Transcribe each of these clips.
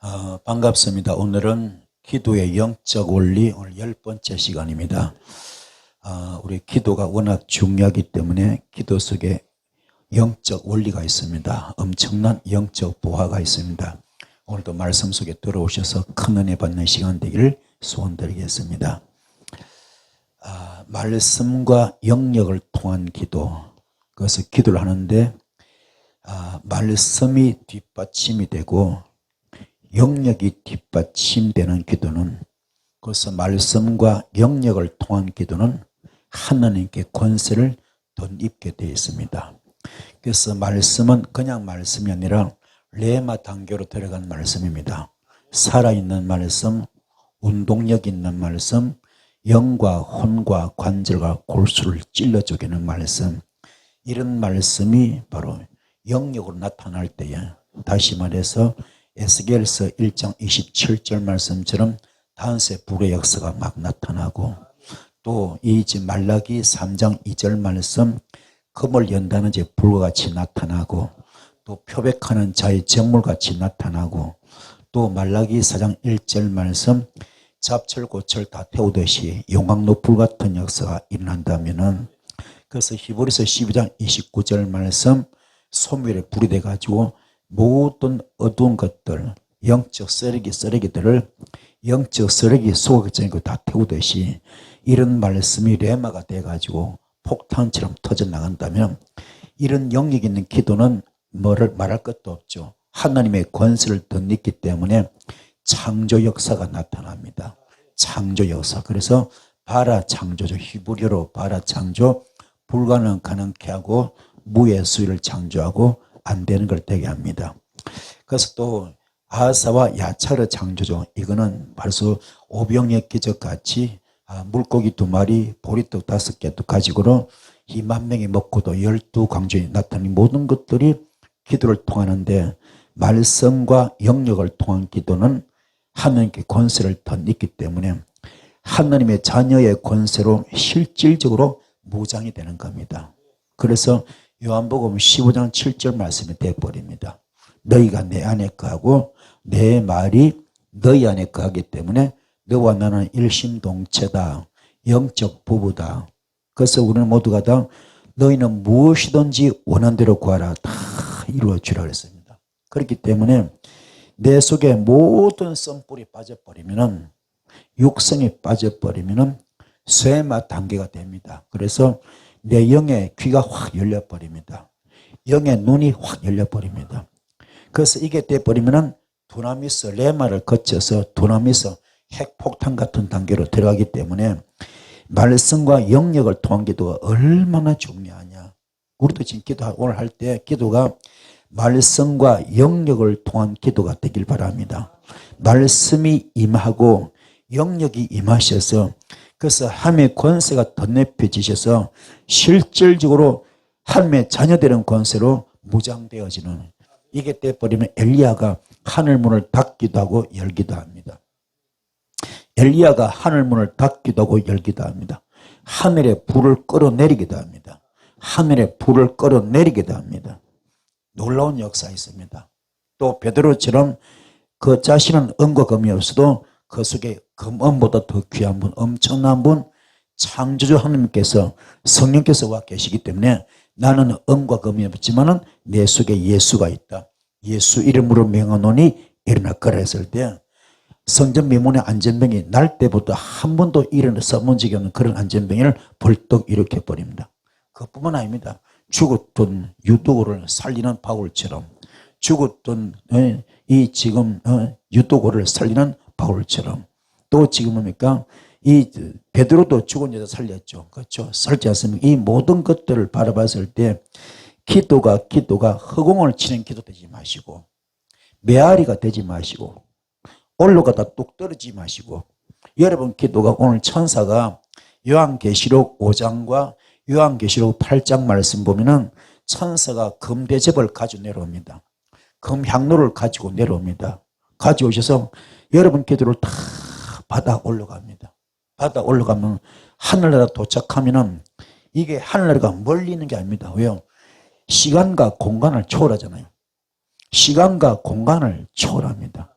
반갑습니다. 오늘은 기도의 영적 원리 오늘 10번째 시간입니다. 우리 기도가 워낙 중요하기 때문에 기도 속에 영적 원리가 있습니다. 엄청난 영적 보화가 있습니다. 오늘도 말씀 속에 들어오셔서 큰 은혜 받는 시간 되기를 소원드리겠습니다. 말씀과 영역을 통한 기도, 그것을 기도를 하는데 말씀이 뒷받침이 되고 영역이 뒷받침되는 기도는, 그래서 말씀과 영역을 통한 기도는 하나님께 권세를 덧입게 되어 있습니다. 그래서 말씀은 그냥 말씀이 아니라 레마 단계로 들어간 말씀입니다. 살아있는 말씀, 운동력 있는 말씀, 영과 혼과 관절과 골수를 찔러 쪼개는 말씀, 이런 말씀이 바로 영역으로 나타날 때에, 다시 말해서 에스겔서 1장 27절 말씀처럼 다은새 불의 역사가 막 나타나고, 또 이 말라기 3장 2절 말씀 금을 연다는 불과 같이 나타나고, 또 표백하는 자의 정물같이 나타나고, 또 말라기 4장 1절 말씀 잡철고철 다 태우듯이 용광로 불 같은 역사가 일어난다면은, 그래서 히브리서 12장 29절 말씀 소멸의 불이 돼가지고 모든 어두운 것들, 영적 쓰레기들을 영적 쓰레기 소각적인 다 태우듯이 이런 말씀이 레마가 돼가지고 폭탄처럼 터져나간다면, 이런 영역 있는 기도는 말할 것도 없죠. 하나님의 권세를 덧입기 때문에 창조 역사가 나타납니다. 창조 역사. 그래서 바라 창조죠. 히브리어로 바라 창조, 불가능 가능케 하고 무의 수위를 창조하고 안 되는 걸 되게 합니다. 그래서 또 아사와 야차르 창조죠. 이거는 벌써 오병의 기적 같이 물고기 2마리, 보리떡 5개 가지고로 2만 명이 먹고도 12광주에 나타나는 모든 것들이 기도를 통하는데, 말씀과 영역을 통한 기도는 하나님께 권세를 덧입기 때문에 하나님의 자녀의 권세로 실질적으로 무장이 되는 겁니다. 그래서 요한복음 15장 7절 말씀이 되어버립니다. 너희가 내 안에 거하고 내 말이 너희 안에 거하기 때문에 너와 나는 일심동체다, 영적 부부다. 그래서 우리는 모두가 다 너희는 무엇이든지 원하는 대로 구하라, 다 이루어주라 그랬습니다. 그렇기 때문에 내 속에 모든 썬불이 빠져버리면은, 육성이 빠져버리면은 쇠마 단계가 됩니다. 그래서 내 영의 귀가 확 열려버립니다. 영의 눈이 확 열려버립니다. 그래서 이게 돼버리면은 두나미스 레마를 거쳐서 두나미스 핵폭탄 같은 단계로 들어가기 때문에 말씀과 영역을 통한 기도가 얼마나 중요하냐. 우리도 지금 오늘 할 때 기도가 말씀과 영역을 통한 기도가 되길 바랍니다. 말씀이 임하고 영역이 임하셔서, 그래서 하나님의 권세가 덧입혀지셔서 실질적으로 하나님의 자녀되는 권세로 무장되어지는, 이게 돼버리면 엘리야가 하늘문을 닫기도 하고 열기도 합니다. 엘리야가 하늘문을 닫기도 하고 열기도 합니다. 하늘에 불을 끌어내리기도 합니다. 하늘에 불을 끌어내리기도 합니다. 놀라운 역사 있습니다. 또 베드로처럼 그 자신은 은과 금이 없어도 그 속에 금은보다 더 귀한 분, 엄청난 분, 창조주 하나님께서, 성령께서 와 계시기 때문에 나는 은과 금이 없지만은 내 속에 예수가 있다. 예수 이름으로 명하노니 일어나 거라 했을 때, 성전 미문의 안전병이 날 때부터 한 번도 일어나서 본 적이 없는 그런 안전병을 벌떡 일으켜버립니다. 그뿐만 아닙니다. 죽었던 유도고를 살리는 바울처럼, 죽었던 이 지금 유도고를 살리는 바울처럼, 또 지금 뭡니까? 이 베드로도 죽은 여자 살렸죠. 그렇죠? 살지 않습니까? 이 모든 것들을 바라봤을 때 기도가 허공을 치는 기도 되지 마시고, 메아리가 되지 마시고, 올라가다 뚝 떨어지지 마시고, 여러분 기도가 오늘 천사가 요한계시록 5장과 요한계시록 8장 말씀 보면은 천사가 금대접을 가지고 내려옵니다. 금향로를 가지고 내려옵니다. 가져오셔서 여러분 기도를 다 받아 올라갑니다. 받아 올라가면 하늘나라 도착하면은, 이게 하늘나라가 멀리 있는 게 아닙니다. 왜요? 시간과 공간을 초월하잖아요. 시간과 공간을 초월합니다.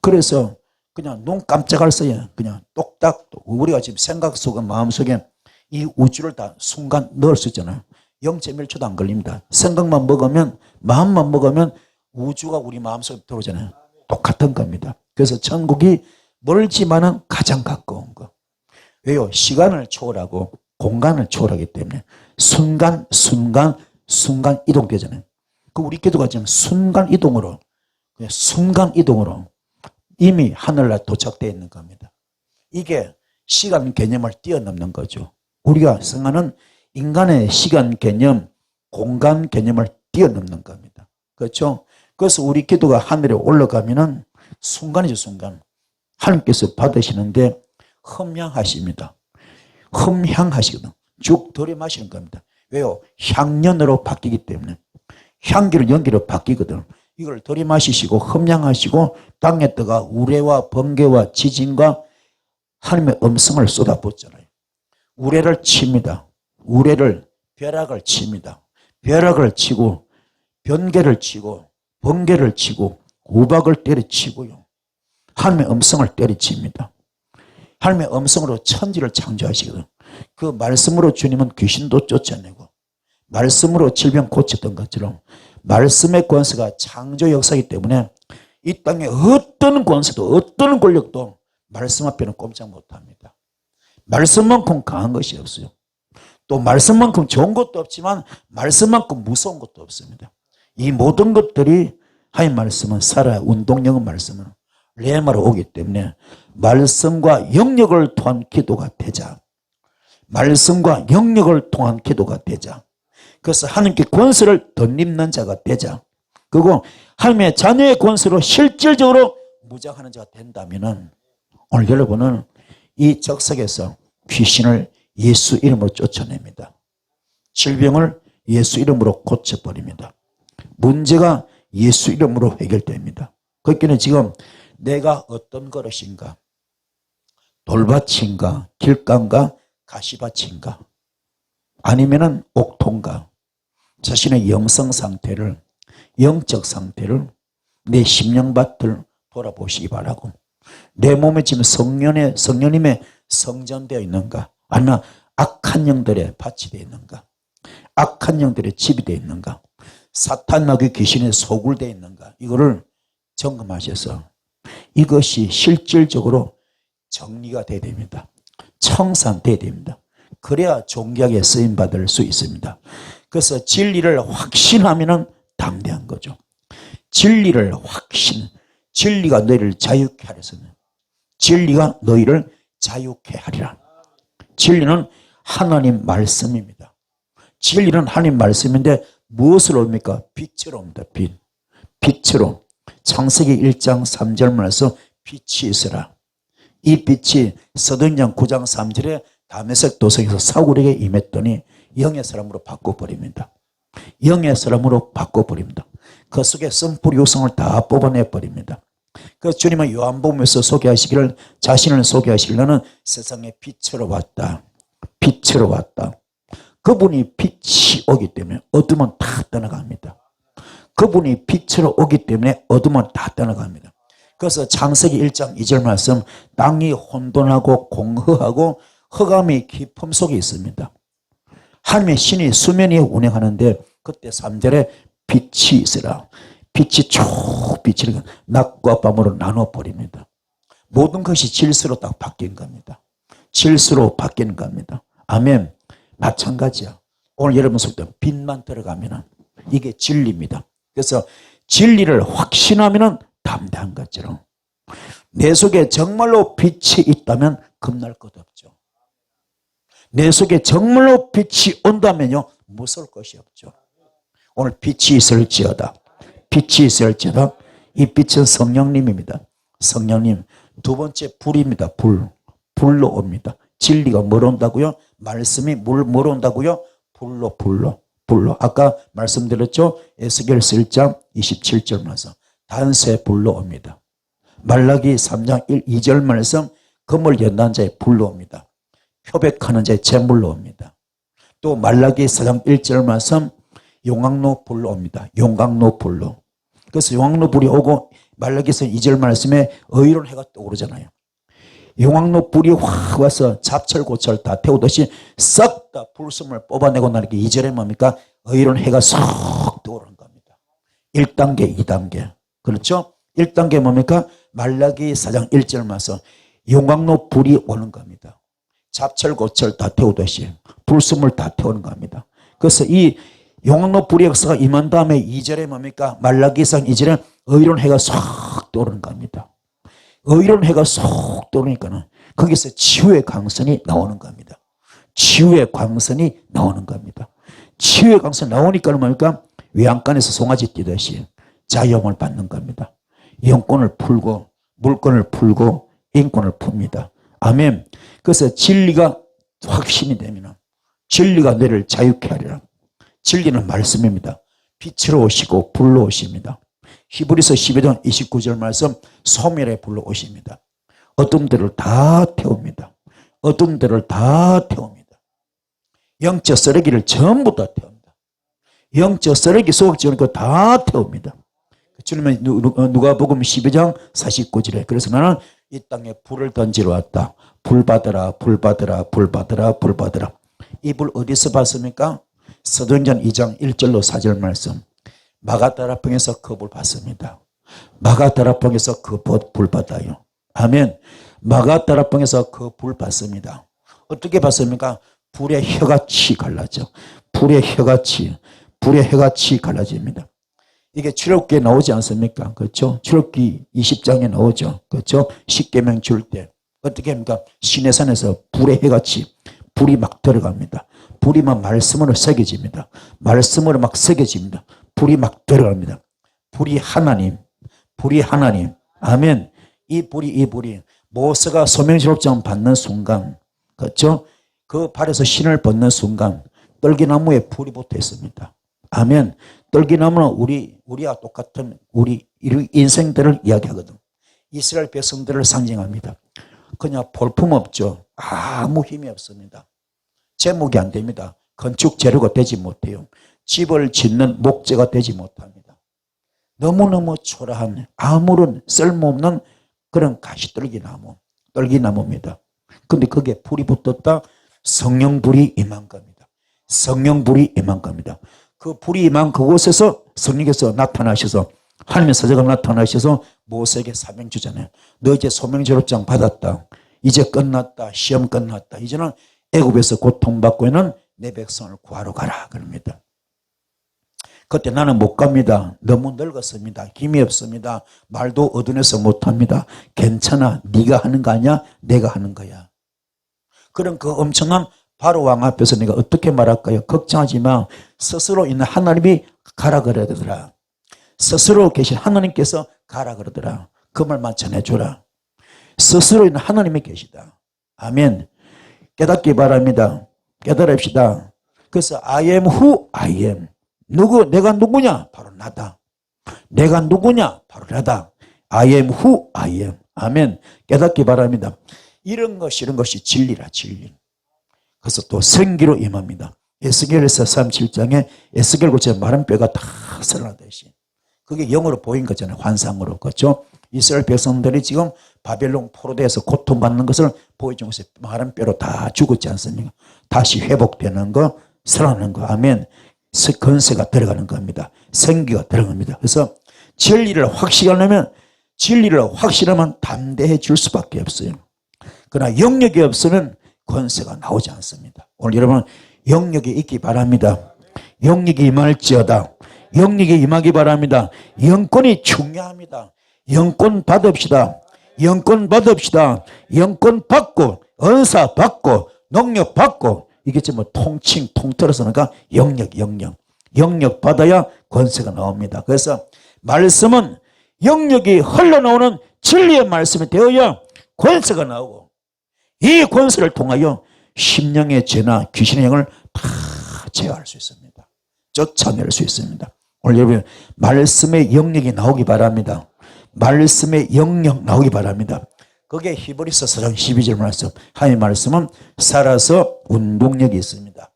그래서 그냥 눈 깜짝할 새에 그냥 똑딱 우리가 지금 생각 속에 마음 속에 이 우주를 다 순간 넣을 수 있잖아요. 0.1초도 안 걸립니다. 생각만 먹으면 마음만 먹으면 우주가 우리 마음속에 들어오잖아요. 똑같은 겁니다. 그래서 천국이 멀지만은 가장 가까운 거. 왜요? 시간을 초월하고 공간을 초월하기 때문에 순간 이동되잖아요. 그 우리 기도가 지금 순간 이동으로 이미 하늘날 도착되어 있는 겁니다. 이게 시간 개념을 뛰어넘는 거죠. 우리가 생각하는 인간의 시간 개념, 공간 개념을 뛰어넘는 겁니다. 그렇죠? 그래서 우리 기도가 하늘에 올라가면은 순간이죠, 순간. 하나님께서 받으시는데 흠향하십니다. 흠향하시거든. 쭉 들이마시는 겁니다. 왜요? 향연으로 바뀌기 때문에. 향기로 연기로 바뀌거든. 이걸 들이마시시고 흠향하시고 땅에다가 우레와 번개와 지진과 하나님의 음성을 쏟아붓잖아요. 우레를 칩니다. 우레를 벼락을 칩니다. 벼락을 치고 번개를 치고 번개를 치고 우박을 때려치고요. 하나님의 음성을 때려칩니다. 하나님의 음성으로 천지를 창조하시거든. 그 말씀으로 주님은 귀신도 쫓아내고 말씀으로 질병 고쳤던 것처럼 말씀의 권세가 창조 역사이기 때문에 이 땅에 어떤 권세도 어떤 권력도 말씀 앞에는 꼼짝 못합니다. 말씀만큼 강한 것이 없어요. 또 말씀만큼 좋은 것도 없지만 말씀만큼 무서운 것도 없습니다. 이 모든 것들이 하나님 말씀은 살아야 운동력은 말씀은 레마로 오기 때문에 말씀과 영역을 통한 기도가 되자. 말씀과 영역을 통한 기도가 되자. 그래서 하나님께 권세를 덧입는 자가 되자. 그리고 하나님의 자녀의 권세로 실질적으로 무장하는 자가 된다면 오늘 여러분은 이 적석에서 귀신을 예수 이름으로 쫓아냅니다. 질병을 예수 이름으로 고쳐버립니다. 문제가 예수 이름으로 해결됩니다. 그렇기는 지금 내가 어떤 그릇인가, 돌밭인가, 길가인가, 가시밭인가, 아니면은 옥토인가, 자신의 영성 상태를, 영적 상태를, 내 심령밭을 돌아보시기 바라고, 내 몸에 지금 성령님의 성전되어 있는가, 아니면 악한 영들의 밭이 되어 있는가, 악한 영들의 집이 되어 있는가, 사탄 마귀 귀신의 소굴되어 있는가, 이거를 점검하셔서 이것이 실질적으로 정리가 돼야 됩니다. 청산돼야 됩니다. 그래야 존귀하게 쓰임받을 수 있습니다. 그래서 진리를 확신하면 담대한 거죠. 진리를 진리가 너희를 자유케 하리라. 진리가 너희를 자유케 하리라. 진리는 하나님 말씀입니다. 진리는 하나님 말씀인데 무엇으로 옵니까? 빛으로 옵니다. 빛으로. 창세기 1장 3절 말에서 빛이 있으라. 이 빛이 서등장 9장 3절에 다메섹 도성에서 사울에게 임했더니 영의 사람으로 바꿔버립니다. 영의 사람으로 바꿔버립니다. 그 속에 쓴뿌리 유성을 다 뽑아내버립니다. 그래서 주님은 요한복음에서 소개하시기를, 자신을 소개하시기를 너는 세상에 빛으로 왔다. 빛으로 왔다. 그분이 빛이 오기 때문에 어둠은 다 떠나갑니다. 그분이 빛으로 오기 때문에 어둠은 다 떠나갑니다. 그래서 창세기 1장 2절 말씀, 땅이 혼돈하고 공허하고 흑암이 깊음 속에 있습니다. 하나님의 신이 수면 위에 운행하는데 그때 3절에 빛이 있으라. 빛이 쭉 빛이 낮과 밤으로 나눠버립니다. 모든 것이 질서로 딱 바뀐 겁니다. 질서로 바뀌는 겁니다. 아멘. 마찬가지야. 오늘 여러분 속에 빛만 들어가면 이게 진리입니다. 그래서 진리를 확신하면 담대한 것처럼 내 속에 정말로 빛이 있다면 겁날 것 없죠. 내 속에 정말로 빛이 온다면요 무서울 것이 없죠. 오늘 빛이 있을지어다. 빛이 있을지어다. 이 빛은 성령님입니다. 성령님. 두 번째 불입니다. 불로 옵니다. 진리가 뭘 온다고요? 말씀이 뭘 온다고요? 불로. 아까 말씀드렸죠? 에스겔서 1장 27절 말씀. 단세 불로 옵니다. 말라기 3장 2절 말씀. 검을 연단 자의 불로 옵니다. 표백하는 자의 재물로 옵니다. 또 말라기 4장 1절 말씀. 용광로 불로 옵니다. 용광로 불로. 그래서 용광로 불이 오고 말라기서 2절 말씀에 의로운 해가 떠오르잖아요. 용왕로 불이 확 와서 잡철고철 다 태우듯이 싹 다 불숨을 뽑아내고 나니까 2절에 뭡니까? 의로운 해가 쏙 떠오르는 겁니다. 1단계 2단계 그렇죠? 1단계 뭡니까? 말라기 4장 1절 말씀 용왕로 불이 오는 겁니다. 잡철고철 다 태우듯이 불숨을 다 태우는 겁니다. 그래서 이 용왕로 불의 역사가 임한 다음에 2절에 뭡니까? 말라기상 2절에 의로운 해가 쏙 떠오르는 겁니다. 의로운 해가 쏙 떠오르니까는 거기서 치유의 광선이 나오는 겁니다. 치유의 광선이 나오는 겁니다. 치유의 광선이 나오니까는 뭡니까? 외양간에서 송아지 뛰듯이 자유함을 받는 겁니다. 영권을 풀고 물권을 풀고 인권을 풉니다. 아멘. 그래서 진리가 확신이 되면 진리가 너를 자유케 하리라. 진리는 말씀입니다. 빛으로 오시고 불로 오십니다. 히브리서 12장 29절 말씀 소멸의 불로 오십니다. 어둠 들을 다 태웁니다. 어둠 들을 다 태웁니다. 영적 쓰레기를 전부 다 태웁니다. 영적 쓰레기 소극적인 거 다 태웁니다. 주님은 누가복음 12장 49절에 그래서 나는 이 땅에 불을 던지러 왔다. 불 받으라 불 받으라 불 받으라 불 받으라. 이 불 어디서 받습니까? 사도행전 2장 1절로 4절 말씀 마가다라방에서 그 불 받습니다. 마가다라방에서 그 불 받아요. 아멘. 마가다라방에서 그 불 받습니다. 어떻게 받습니까? 불의 혀같이 갈라져. 불의 혀같이 갈라집니다. 이게 출애굽기에 나오지 않습니까? 그렇죠? 출애굽기 20장에 나오죠. 그렇죠? 십계명 줄 때 어떻게 합니까? 시내산에서 불의 혀같이 불이 막 들어갑니다. 불이 막 말씀으로 새겨집니다. 말씀으로 막 새겨집니다. 불이 막 들어갑니다. 불이 하나님. 아멘. 이 불이 모세가 소명실업장 받는 순간, 그렇죠? 그 발에서 신을 벗는 순간 떨기나무에 불이 붙어 있습니다. 아멘. 떨기나무는 우리와 똑같은 우리 인생들을 이야기하거든. 이스라엘 백성들을 상징합니다. 그냥 볼품 없죠. 아무 힘이 없습니다. 제목이 안 됩니다. 건축 재료가 되지 못해요. 집을 짓는 목재가 되지 못합니다. 너무너무 초라한 아무런 쓸모없는 그런 떨기나무입니다. 그런데 거기에 불이 붙었다. 성령불이 임한 겁니다. 성령불이 임한 겁니다. 그 불이 임한 그곳에서 성령께서 나타나셔서 하나님의 사자가 나타나셔서 모세에게 사명 주잖아요. 너 이제 소명제로장 받았다. 이제 끝났다. 시험 끝났다. 이제는 애굽에서 고통받고 있는 내 백성을 구하러 가라 그럽니다. 그때 나는 못 갑니다. 너무 늙었습니다. 힘이 없습니다. 말도 어두워서 못합니다. 괜찮아. 네가 하는 거 아니야? 내가 하는 거야. 그런 그 엄청난 바로 왕 앞에서 내가 어떻게 말할까요? 걱정하지 마. 스스로 있는 하나님이 가라 그러더라. 스스로 계신 하나님께서 가라 그러더라. 그 말만 전해줘라. 스스로 있는 하나님이 계시다. 아멘. 깨닫기 바랍니다. 깨달읍시다. 그래서 I am who I am. 내가 누구냐? 바로 나다. 내가 누구냐? 바로 나다. I am who I am. 아멘. 깨닫기 바랍니다. 이런 것이 진리라, 진리. 그래서 또 생기로 임합니다. 에스겔에서 37장에 에스겔 고체 마른 뼈가 다 살아나듯이. 그게 영으로 보인 거잖아요. 환상으로. 그렇죠? 이스라엘 백성들이 지금 바벨론 포로대에서 고통받는 것을 보여준 것이 마른 뼈로 다 죽었지 않습니까? 다시 회복되는 거, 살아나는 거. 아멘. 건세가 들어가는 겁니다. 생기가 들어갑니다. 그래서 진리를 확실하면 담대해 줄 수밖에 없어요. 그러나 영역이 없으면 권세가 나오지 않습니다. 오늘 여러분 영역이 있기 바랍니다. 영역이 임할지어다. 영역이 임하기 바랍니다. 영권이 중요합니다. 영권 받읍시다. 영권 받읍시다. 영권 받고 은사 받고 능력 받고 이게 지금 통틀어서 그러니까 영역 받아야 권세가 나옵니다. 그래서 말씀은 영역이 흘러나오는 진리의 말씀이 되어야 권세가 나오고 이 권세를 통하여 심령의 죄나 귀신의 영을 다 제어할 수 있습니다. 쫓아낼 수 있습니다. 오늘 여러분 말씀의 영역이 나오기 바랍니다. 말씀의 영역 나오기 바랍니다. 그게 히브리서 4장 12절 말씀. 하나님의 말씀은 살아서 운동력이 있습니다.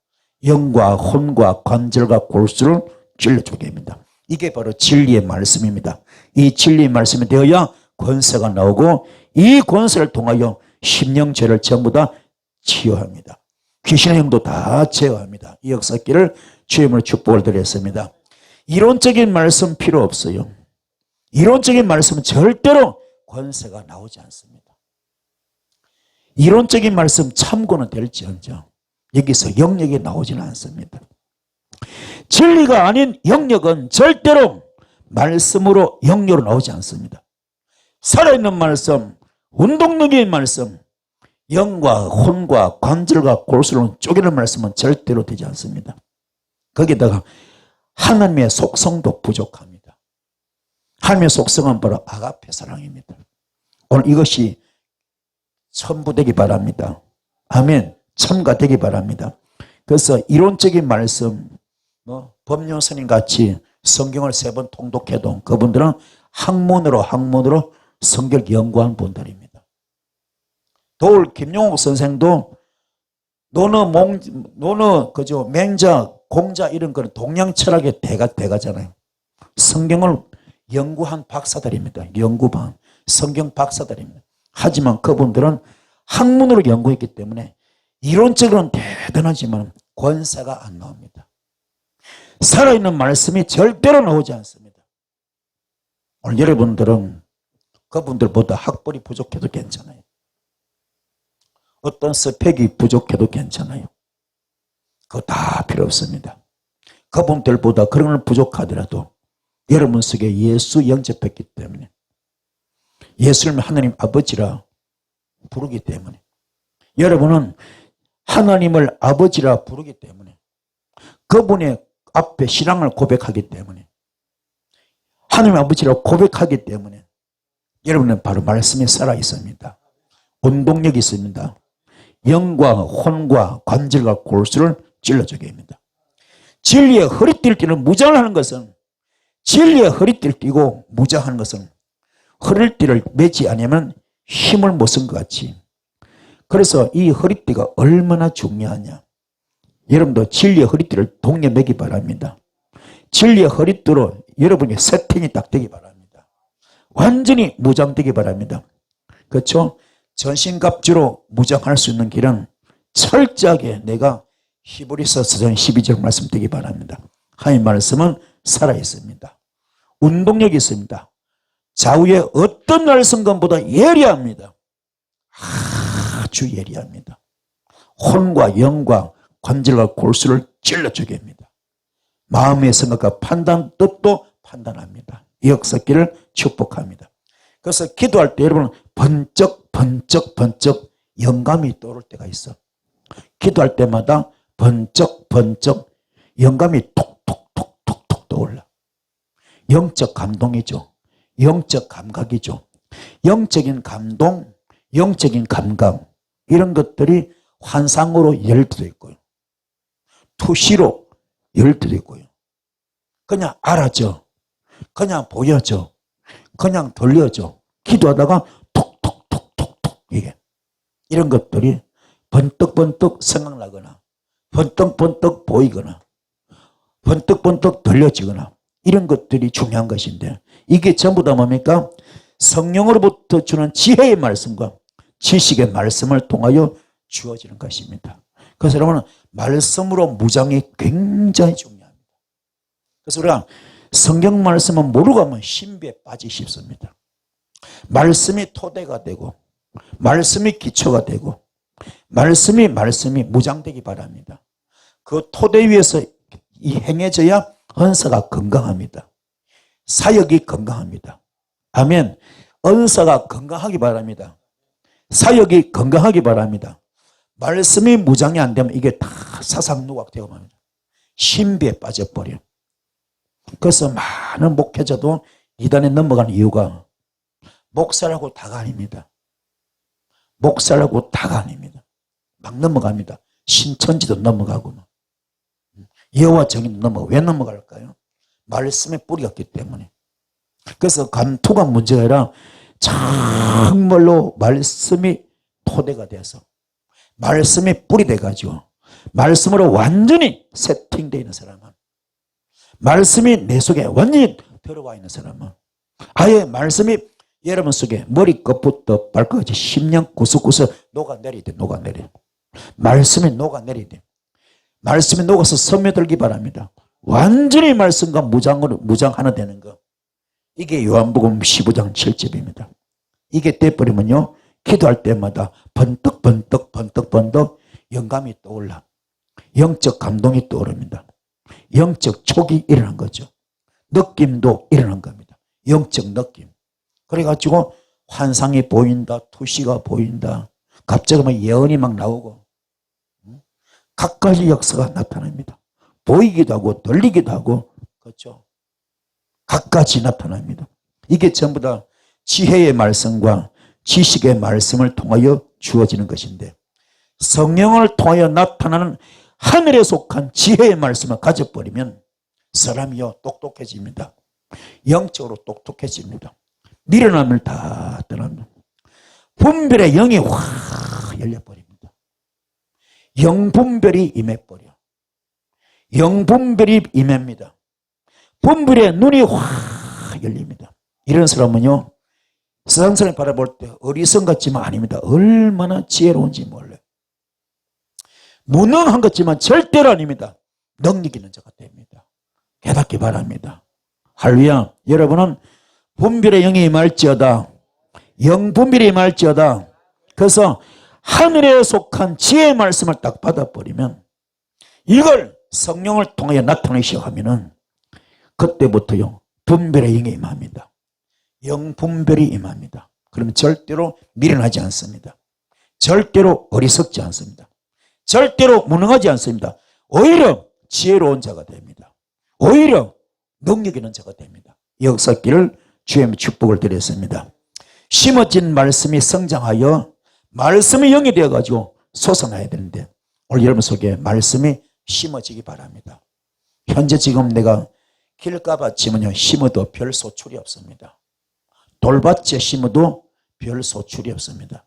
영과 혼과 관절과 골수를 찔러주게 합니다. 이게 바로 진리의 말씀입니다. 이 진리의 말씀이 되어야 권세가 나오고 이 권세를 통하여 심령죄를 전부 다 치유합니다. 귀신의 영도 다 제어합니다. 이 역사길을 주임으로 축복을 드렸습니다. 이론적인 말씀 필요 없어요. 이론적인 말씀은 절대로 권세가 나오지 않습니다. 이론적인 말씀 참고는 될지언정 여기서 영역이 나오지는 않습니다. 진리가 아닌 영역은 절대로 말씀으로 영역으로 나오지 않습니다. 살아있는 말씀, 운동력의 말씀, 영과 혼과 관절과 골수를 쪼개는 말씀은 절대로 되지 않습니다. 거기다가 하나님의 속성도 부족합니다. 하나님의 속성은 바로 아가페 사랑입니다. 오늘 이것이 첨부되기 바랍니다. 아멘. 첨가되기 바랍니다. 그래서 이론적인 말씀, 법륜스님 같이 성경을 3번 통독해도 그분들은 학문으로 성경 연구한 분들입니다. 도울 김용옥 선생도 노너 그죠 맹자 공자 이런 거는 동양 철학의 대가잖아요. 성경을 연구한 박사들입니다. 연구반 성경 박사들입니다. 하지만 그분들은 학문으로 연구했기 때문에 이론적으로는 대단하지만 권세가 안 나옵니다. 살아있는 말씀이 절대로 나오지 않습니다. 오늘 여러분들은 그분들보다 학벌이 부족해도 괜찮아요. 어떤 스펙이 부족해도 괜찮아요. 그거 다 필요 없습니다. 그분들보다 그런 걸 부족하더라도 여러분 속에 예수 영접했기 때문에 예수를 하나님 아버지라 부르기 때문에 여러분은 하나님을 아버지라 부르기 때문에 그분의 앞에 신앙을 고백하기 때문에 하나님 아버지라 고백하기 때문에 여러분은 바로 말씀에 살아 있습니다. 운동력이 있습니다. 영과 혼과 관절과 골수를 찔러주게 합니다. 진리의 허리띠를 띠는 무장을 하는 것은 진리의 허리띠를 띠고 무장하는 것은 허리띠를 매지 않으면 힘을 못 쓴 것 같이 그래서 이 허리띠가 얼마나 중요하냐. 여러분도 진리의 허리띠를 동네 매기 바랍니다. 진리의 허리띠로 여러분의 세팅이 딱 되기 바랍니다. 완전히 무장되기 바랍니다. 그렇죠? 전신갑주로 무장할 수 있는 길은 철저하게 내가 히브리서 서전 12절 말씀 되기 바랍니다. 하나님 말씀은 살아있습니다. 운동력이 있습니다. 좌우의 어떤 날성건보다 예리합니다. 아주 예리합니다. 혼과 영과 관절과 골수를 찔러주게 합니다. 마음의 생각과 판단 뜻도 판단합니다. 이 역사길을 축복합니다. 그래서 기도할 때 여러분은 번쩍 영감이 떠오를 때가 있어. 기도할 때마다 번쩍 영감이 톡톡 떠올라. 영적 감동이죠. 영적 감각이죠. 영적인 감동, 영적인 감각 이런 것들이 환상으로 열릴 있고요. 투시로 열릴 있고요. 그냥 알아져. 그냥 보여져. 그냥 들려져. 기도하다가 톡톡 이게 이런 것들이 번뜩 생각나거나 번뜩 보이거나 번뜩 들려지거나 이런 것들이 중요한 것인데 이게 전부 다 뭡니까? 성령으로부터 주는 지혜의 말씀과 지식의 말씀을 통하여 주어지는 것입니다. 그래서 여러분 말씀으로 무장이 굉장히 중요합니다. 그래서 우리가 성경 말씀은 모르고 가면 신비에 빠지기 쉽습니다. 말씀이 토대가 되고 말씀이 기초가 되고 말씀이 무장되기 바랍니다. 그 토대 위에서 이 행해져야 은사가 건강합니다. 사역이 건강합니다. 아멘. 은사가 건강하기 바랍니다. 사역이 건강하기 바랍니다. 말씀이 무장이 안 되면 이게 다 사상누각되고 맙니다. 신비에 빠져버려. 그래서 많은 목회자도 이단에 넘어가는 이유가 목사라고 다가 아닙니다. 목사라고 다가 아닙니다. 막 넘어갑니다. 신천지도 넘어가고 여호와 정의도 넘어가고 왜 넘어갈까요? 말씀에 뿌리가 없기 때문에. 그래서 감투가 문제가 아니라 정말로 말씀이 토대가 돼서 말씀이 뿌리 돼가지고 말씀으로 완전히 세팅되어 있는 사람은 말씀이 내 속에 완전히 들어와 있는 사람은 아예 말씀이 여러분 속에 머리끝부터 발끝까지 10년 구석구석 녹아내려야 돼. 녹아내려. 말씀이 녹아내려야 돼. 말씀이 녹아서 스며들기 바랍니다. 완전히 말씀과 무장 하나 되는 거. 이게 요한복음 15장 7절입니다. 이게 돼버리면요 기도할 때마다 번뜩번뜩 영감이 떠올라. 영적 감동이 떠오릅니다. 영적 촉이 일어난 거죠. 느낌도 일어난 겁니다. 영적 느낌. 그래가지고 환상이 보인다. 투시가 보인다. 갑자기 막 예언이 막 나오고 각가지 역사가 나타납니다. 보이기도 하고 들리기도 하고 그렇죠. 각가지 나타납니다. 이게 전부 다 지혜의 말씀과 지식의 말씀을 통하여 주어지는 것인데 성령을 통하여 나타나는 하늘에 속한 지혜의 말씀을 가져버리면 사람이요 똑똑해집니다. 영적으로 똑똑해집니다. 미련함을 다 떠납니다. 분별의 영이 확 열려버립니다. 영분별이 임해버려. 영분별이 임합니다. 분별의 눈이 확 열립니다. 이런 사람은요 세상 사람이 바라볼 때 어리석은 것 같지만 아닙니다. 얼마나 지혜로운지 몰라요. 무능한 것 같지만 절대로 아닙니다. 능력 있는 자가 됩니다. 깨닫기 바랍니다. 할렐루야. 여러분은 분별의 영이 임할지어다. 영분별이 임할지어다. 그래서 하늘에 속한 지혜의 말씀을 딱 받아버리면 이걸 성령을 통하여 나타내기 시작하면은 그때부터요 분별의 영이 임합니다. 영분별이 임합니다. 그러면 절대로 미련하지 않습니다. 절대로 어리석지 않습니다. 절대로 무능하지 않습니다. 오히려 지혜로운 자가 됩니다. 오히려 능력 있는 자가 됩니다. 역사기를 주의 축복을 드렸습니다. 심어진 말씀이 성장하여 말씀이 영이 되어가지고 솟아나야 되는데 오늘 여러분 속에 말씀이 심어지기 바랍니다. 현재 지금 내가 길가밭 심으면 심어도 별 소출이 없습니다. 돌밭에 심어도 별 소출이 없습니다.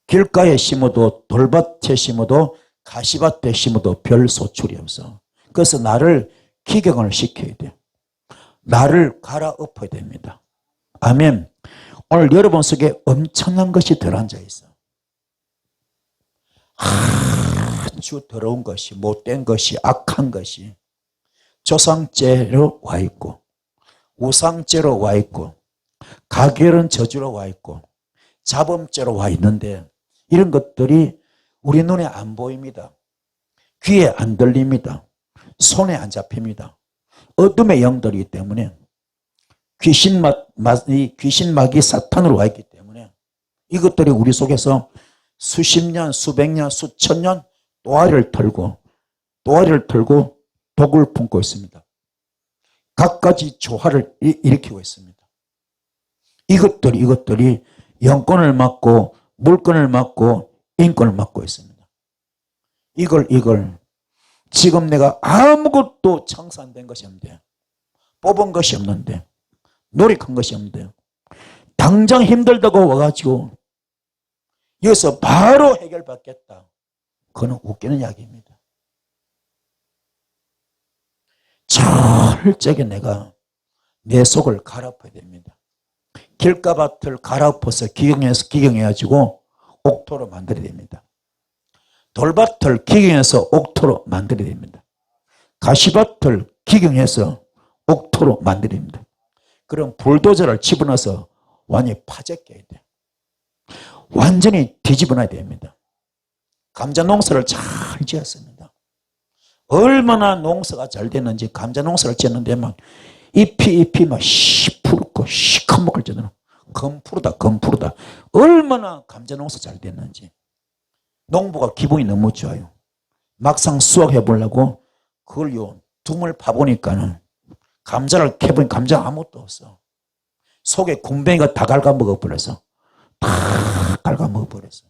길가에 심어도 돌밭에 심어도 가시밭에 심어도 별 소출이 없어. 그래서 나를 기경을 시켜야 돼. 나를 갈아엎어야 됩니다. 아멘. 오늘 여러분 속에 엄청난 것이 들어앉아 있어. 아주 더러운 것이, 못된 것이, 악한 것이 조상죄로 와 있고 우상죄로 와 있고 가결은 저주로 와 있고 자범죄로 와 있는데 이런 것들이 우리 눈에 안 보입니다. 귀에 안 들립니다. 손에 안 잡힙니다. 어둠의 영들이기 때문에 귀신막이 사탄으로 와 있기 때문에 이것들이 우리 속에서 수십 년, 수백 년, 수천 년 또아리를 털고 독을 품고 있습니다. 갖가지 조화를 일으키고 있습니다. 이것들이 영권을 맡고 물권을 맡고 인권을 맡고 있습니다. 이걸 지금 내가 아무것도 창사 안 된 것이 없는데 뽑은 것이 없는데 노력한 것이 없는데 당장 힘들다고 와가지고 여기서 바로 해결받겠다. 그건 웃기는 이야기입니다. 철저하게 내가 내 속을 갈아엎어야 됩니다. 길가밭을 갈아엎어서 기경해가지고 옥토로 만들어야 됩니다. 돌밭을 기경해서 옥토로 만들어야 됩니다. 가시밭을 기경해서 옥토로 만들어야 됩니다. 그럼 불도저를 집어넣어서 완전히 파재껴야 돼. 완전히 뒤집어놔야 됩니다. 감자 농사를 잘 지었습니다. 얼마나 농사가 잘 됐는지 감자 농사를 지었는데 막 잎이 막 시푸르고 시커멓게 져서 검푸르다. 얼마나 감자 농사 잘 됐는지. 농부가 기분이 너무 좋아요. 막상 수확해 보려고 그걸요 둠을 파보니까는 감자를 캐보니 감자 아무것도 없어. 속에 군뱅이가 다 갉아먹어버려서 다 갉아먹어버렸어.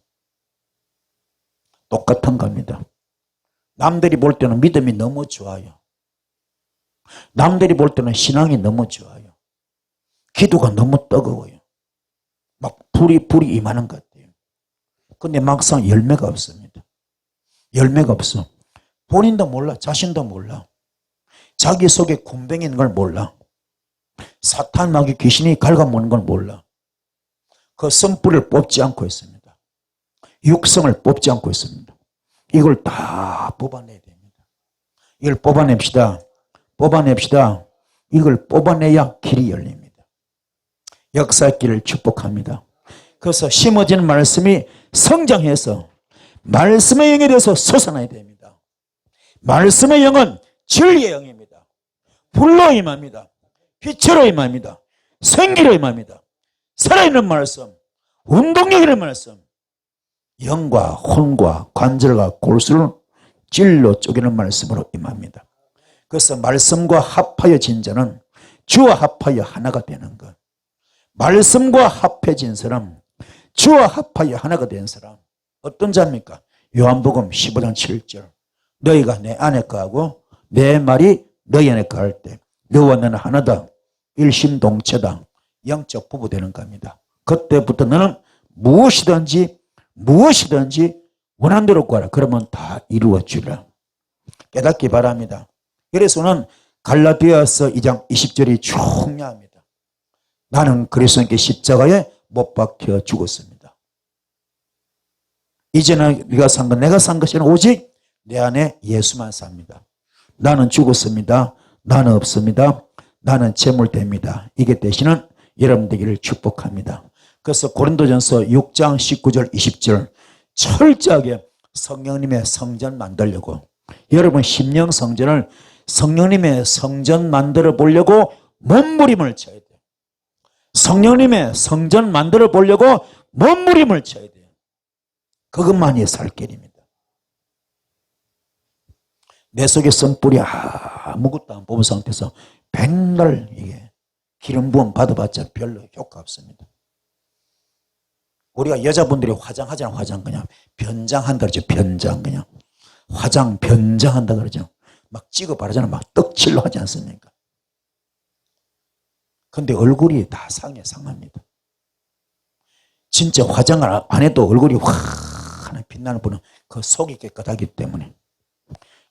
똑같은 겁니다. 남들이 볼 때는 믿음이 너무 좋아요. 남들이 볼 때는 신앙이 너무 좋아요. 기도가 너무 뜨거워요. 막 불이 임하는 것 같아요. 근데 막상 열매가 없습니다. 열매가 없어. 본인도 몰라. 자신도 몰라. 자기 속에 군뱅이 있는 걸 몰라. 사탄 마귀 귀신이 갉아먹는 걸 몰라. 그 선뿌리를 뽑지 않고 있습니다. 육성을 뽑지 않고 있습니다. 이걸 다 뽑아내야 됩니다. 이걸 뽑아냅시다. 뽑아냅시다. 이걸 뽑아내야 길이 열립니다. 역사의 길을 축복합니다. 그래서 심어진 말씀이 성장해서 말씀의 영에 대해서 솟아나야 됩니다. 말씀의 영은 진리의 영입니다. 불로 임합니다. 빛으로 임합니다. 생기로 임합니다. 살아있는 말씀, 운동력 있는 말씀, 영과 혼과 관절과 골수를 찔러 쪼개는 말씀으로 임합니다. 그래서 말씀과 합하여 진 자는 주와 합하여 하나가 되는 것. 말씀과 합해진 사람, 주와 합하여 하나가 된 사람, 어떤 자입니까? 요한복음 15장 7절. 너희가 내 안에 거하고 내 말이 너희 안에 거할 때 너와 나는 하나다. 일심동체다. 영적 부부 되는 겁니다. 그때부터 너는 무엇이든지 원한 대로 구하라. 그러면 다 이루어지리라. 깨닫기 바랍니다. 그래서는 갈라디아서 2장 20절이 중요합니다. 나는 그리스도께 십자가에 못 박혀 죽었습니다. 이제는 네가 산 것, 내가 산 것이 아니라 오직 내 안에 예수만 삽니다. 나는 죽었습니다. 나는 없습니다. 나는 재물됩니다. 이게 되시는 여러분 되기를 축복합니다. 그래서 고린도전서 6장 19절 20절 철저하게 성령님의 성전 만들려고, 여러분 심령 성전을 성령님의 성전 만들어 보려고 몸부림을 쳐야 돼요. 성령님의 성전 만들어 보려고 몸부림을 쳐야 돼요. 그것만이 살 길입니다. 내 속에 선뿌리 아무것도 안 뽑은 상태에서 백날 이게 기름 부음 받아봤자 별로 효과 없습니다. 우리가 여자분들이 화장하잖아. 화장 그냥 변장한다 그러죠. 변장 그냥 화장 변장한다 그러죠. 막 찍어 바르잖아. 막 떡칠로 하지 않습니까? 근데 얼굴이 다 상합니다. 진짜 화장을 안 해도 얼굴이 환하게 빛나는 분은 그 속이 깨끗하기 때문에,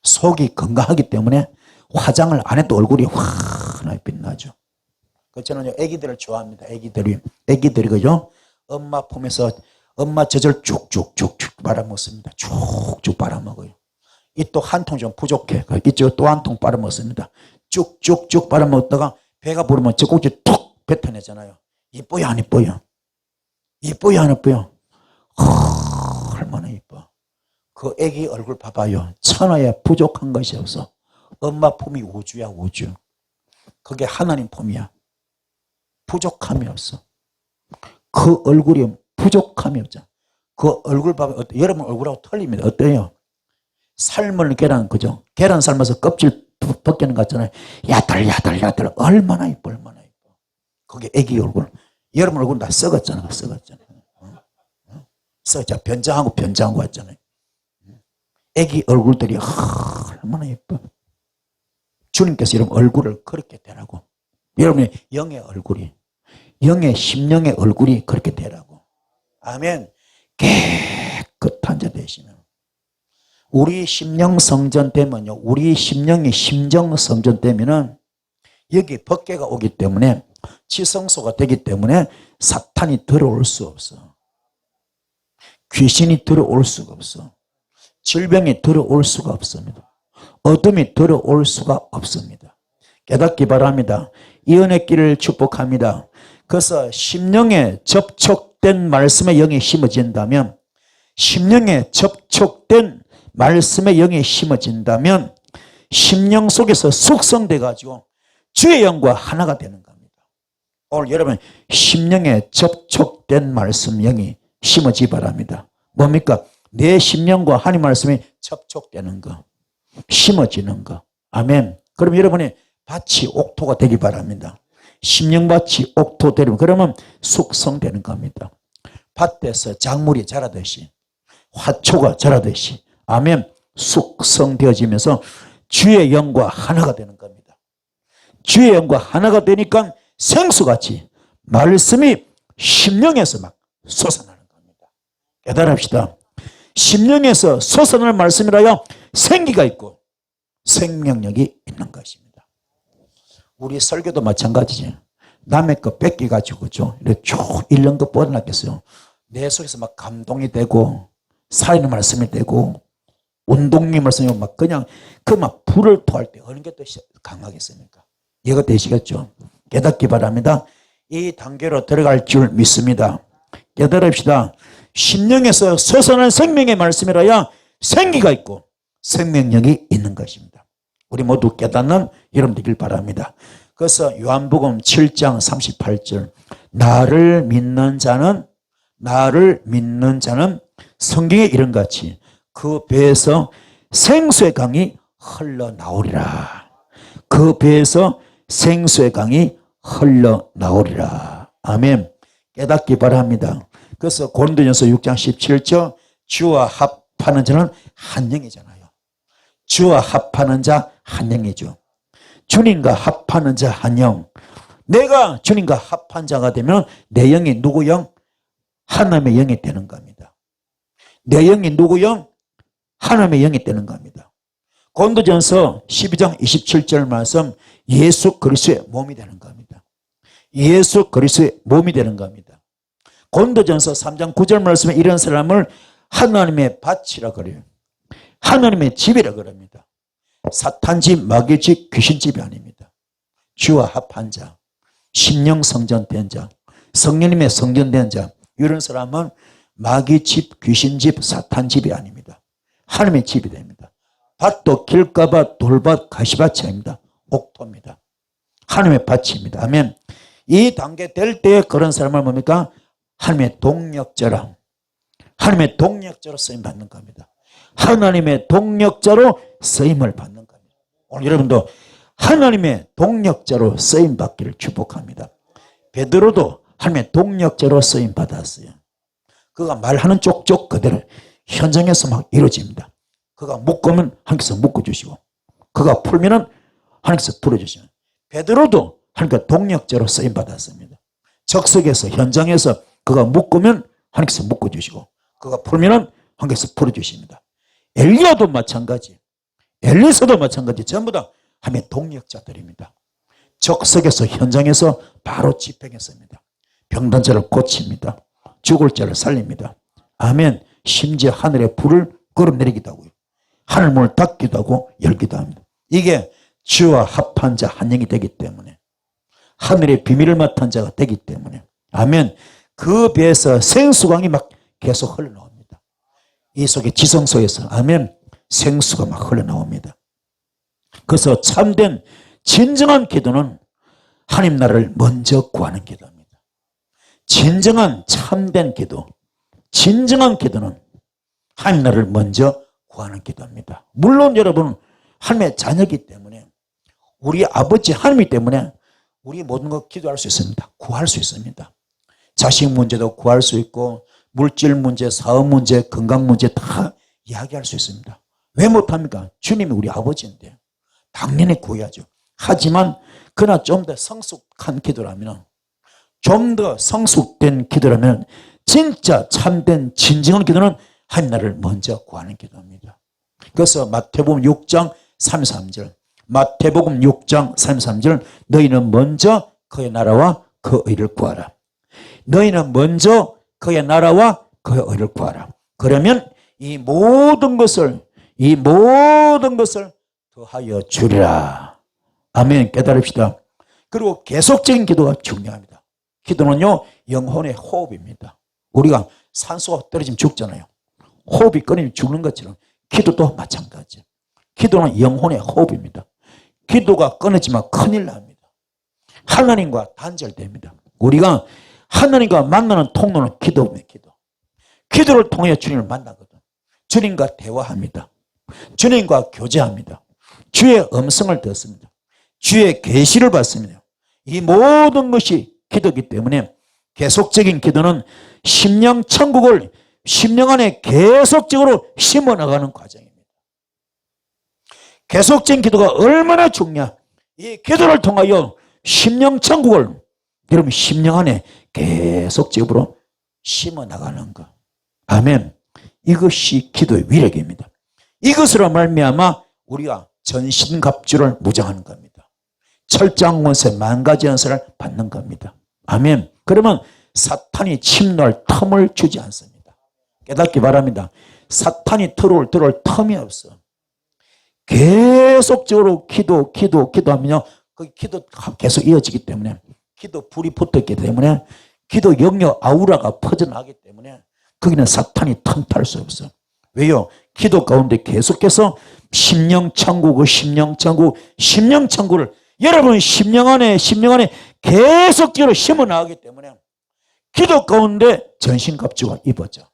속이 건강하기 때문에 화장을 안 해도 얼굴이 환하게 빛나죠. 저는 애기들을 좋아합니다. 애기들이 그죠? 엄마 품에서 엄마 젖을 쭉쭉쭉쭉 빨아먹습니다. 쭉쭉 빨아먹어요. 이 또 한 통 좀 부족해. 이쪽 또 한 통 빨아먹습니다. 쭉쭉쭉 빨아먹다가 배가 부르면 젖꼭지 툭 뱉어내잖아요. 이뻐요 안 이뻐요? 이뻐요 안 이뻐요? 얼마나 이뻐. 그 애기 얼굴 봐봐요. 천하에 부족한 것이 없어. 엄마 품이 우주야 우주. 그게 하나님 품이야. 부족함이 없어. 그 얼굴이 부족함이 없잖아. 그 얼굴 봐봐요. 여러분 얼굴하고 틀립니다. 어때요? 삶을 계란, 그죠? 계란 삶아서 껍질 벗기는 것 같잖아요. 야들 얼마나 이뻐. 그게 애기 얼굴. 여러분 얼굴 다 썩었잖아. 썩었잖아. 변장하고 왔잖아요. 애기 얼굴들이 얼마나 예뻐. 주님께서 여러분 얼굴을 그렇게 되라고. 여러분의 영의 얼굴이, 영의 심령의 얼굴이 그렇게 되라고. 아멘. 깨끗한 자 되시면, 우리 심령 성전 되면요, 우리 심령이 심정 성전 되면은 여기 법궤가 오기 때문에, 지성소가 되기 때문에 사탄이 들어올 수 없어. 귀신이 들어올 수가 없어. 질병이 들어올 수가 없습니다. 어둠이 들어올 수가 없습니다. 깨닫기 바랍니다. 이 은혜 길을 축복합니다. 그래서 심령에 접촉된 말씀의 영이 심어진다면, 심령에 접촉된 말씀의 영이 심어진다면 심령 속에서 숙성돼 가지고 주의 영과 하나가 되는 겁니다. 오늘 여러분 심령에 접촉된 말씀 영이 심어지 바랍니다. 뭡니까? 내 심령과 하나님 말씀이 접촉되는 거, 심어지는 거. 아멘. 그럼 여러분의 밭이 옥토가 되기 바랍니다. 심령밭이 옥토 되면 그러면 숙성되는 겁니다. 밭에서 작물이 자라듯이, 화초가 자라듯이, 아멘, 숙성되어지면서 주의 영과 하나가 되는 겁니다. 주의 영과 하나가 되니까 생수같이 말씀이 심령에서 막 솟아나는 겁니다. 깨달읍시다. 심령에서 솟아나는 말씀이라야 생기가 있고 생명력이 있는 것입니다. 우리 설교도 마찬가지지. 남의 거 뺏겨가지고 그죠? 이렇게 쭉 1년 거 뻗어놨겠어요. 내 속에서 막 감동이 되고 살아있는 말씀이 되고 운동님 말씀이 막 그냥 그 막 불을 토할 때 어느 게 또 강하겠습니까? 이해가 되시겠죠? 깨닫기 바랍니다. 이 단계로 들어갈 줄 믿습니다. 깨달읍시다. 심령에서 솟아난 생명의 말씀이라야 생기가 있고 생명력이 있는 것입니다. 우리 모두 깨닫는 여러분 되길 바랍니다. 그래서 요한복음 7장 38절 나를 믿는 자는 성경에 이른같이 그 배에서 생수의 강이 흘러나오리라. 그 배에서 생수의 강이 흘러나오리라. 아멘. 깨닫기 바랍니다. 그래서 고린도전서 6장 17절 주와 합하는 자는 한 영이잖아요. 주와 합하는 자 한 영이죠. 주님과 합하는 자 한 영. 내가 주님과 합한 자가 되면 내 영이 누구 영? 하나님의 영이 되는 겁니다. 내 영이 누구 영? 하나님의 영이 되는 겁니다. 고린도전서 12장 27절 말씀 예수 그리스도의 몸이 되는 겁니다. 예수 그리스도의 몸이 되는 겁니다. 고린도전서 3장 9절 말씀에 이런 사람을 하나님의 밭이라 그래요. 하나님의 집이라 그럽니다. 사탄집, 마귀집, 귀신집이 아닙니다. 주와 합한 자, 심령 성전된 자, 성령님의 성전된 자, 이런 사람은 마귀집, 귀신집, 사탄집이 아닙니다. 하나님의 집이 됩니다. 밭도 길가밭, 돌밭, 가시밭이 아닙니다. 옥토입니다. 하나님의 밭입니다. 아멘. 이 단계 될 때 그런 사람을 뭡니까? 하나님의 동력자라. 하나님의 동력자로 쓰임 받는 겁니다. 하나님의 동력자로 쓰임을 받는 겁니다. 오늘 여러분도 하나님의 동력자로 쓰임 받기를 축복합니다. 베드로도 하나님의 동력자로 쓰임 받았어요. 그가 말하는 쪽쪽 그대로 현장에서 막 이루어집니다. 그가 묶으면 하나님께서 묶어주시고 그가 풀면은 하나님께서 풀어주시고 베드로도 하나님께 동력자로 쓰임 받았습니다. 적석에서 현장에서 그가 묶으면 하나님께서 묶어주시고 그가 풀면은 하나님께서 풀어주십니다. 엘리야도 마찬가지, 엘리사도 마찬가지, 전부 다 하나님의 동력자들입니다. 적석에서 현장에서 바로 집행했습니다. 병든 자를 고칩니다. 죽을 자를 살립니다. 아멘. 심지어 하늘에 불을 끌어내리기도 하고요. 하늘 문을 닫기도 하고 열기도 합니다. 이게 주와 합한 자 한 영이 되기 때문에 하늘의 비밀을 맡은 자가 되기 때문에 아멘. 그 배에서 생수강이 막 계속 흘러나옵니다. 이 속에 지성소에서 아멘 생수가 막 흘러나옵니다. 그래서 참된 진정한 기도는 하나님 나라를 먼저 구하는 기도입니다. 진정한 참된 기도, 진정한 기도는 하나님 나라를 먼저 구하는 기도입니다. 물론 여러분 하나님의 자녀이기 때문에 우리 아버지 하나님 때문에 우리 모든 것 기도할 수 있습니다. 구할 수 있습니다. 자식 문제도 구할 수 있고 물질 문제, 사업 문제, 건강 문제 다 이야기할 수 있습니다. 왜 못합니까? 주님이 우리 아버지인데 당연히 구해야죠. 하지만 그러나 좀 더 성숙한 기도라면 좀 더 성숙된 기도라면 진짜 참된 진정한 기도는 하나님 나라를 먼저 구하는 기도입니다. 그래서 마태복음 6장 33절 마태복음 6장 33절 너희는 먼저 그의 나라와 그 의를 구하라. 너희는 먼저 그의 나라와 그의 의를 구하라. 그러면 이 모든 것을 더하여 주리라. 아멘. 깨달읍시다. 그리고 계속적인 기도가 중요합니다. 기도는요 영혼의 호흡입니다. 우리가 산소가 떨어지면 죽잖아요. 호흡이 끊이면 죽는 것처럼 기도도 마찬가지예요. 기도는 영혼의 호흡입니다. 기도가 끊어지면 큰일 납니다. 하나님과 단절됩니다. 우리가 하나님과 만나는 통로는 기도입니다. 기도를 통해 주님을 만나거든. 주님과 대화합니다. 주님과 교제합니다. 주의 음성을 듣습니다. 주의 계시를 받습니다. 이 모든 것이 기도이기 때문에 계속적인 기도는 심령 천국을 심령 안에 계속적으로 심어나가는 과정입니다. 계속적인 기도가 얼마나 중요해. 이 기도를 통하여 심령 천국을 여러분 심령 안에 계속적으로 심어나가는 것. 아멘. 이것이 기도의 위력입니다. 이것으로 말미암아 우리가 전신갑주를 무장하는 겁니다. 철저한 권세, 만가지 연설을 받는 겁니다. 아멘. 그러면 사탄이 침노할 틈을 주지 않습니다. 깨닫기 바랍니다. 사탄이 들어올 틈이 없어. 계속적으로 기도하면요, 그 기도가 계속 이어지기 때문에, 기도 불이 붙었기 때문에, 기도 영역 아우라가 퍼져나가기 때문에 거기는 사탄이 틈탈 수 없어. 왜요? 기도 가운데 계속해서 심령천국, 심령천국을 여러분 심령 안에 계속적으로 심어나가기 때문에 기도 가운데 전신갑주가 입어져.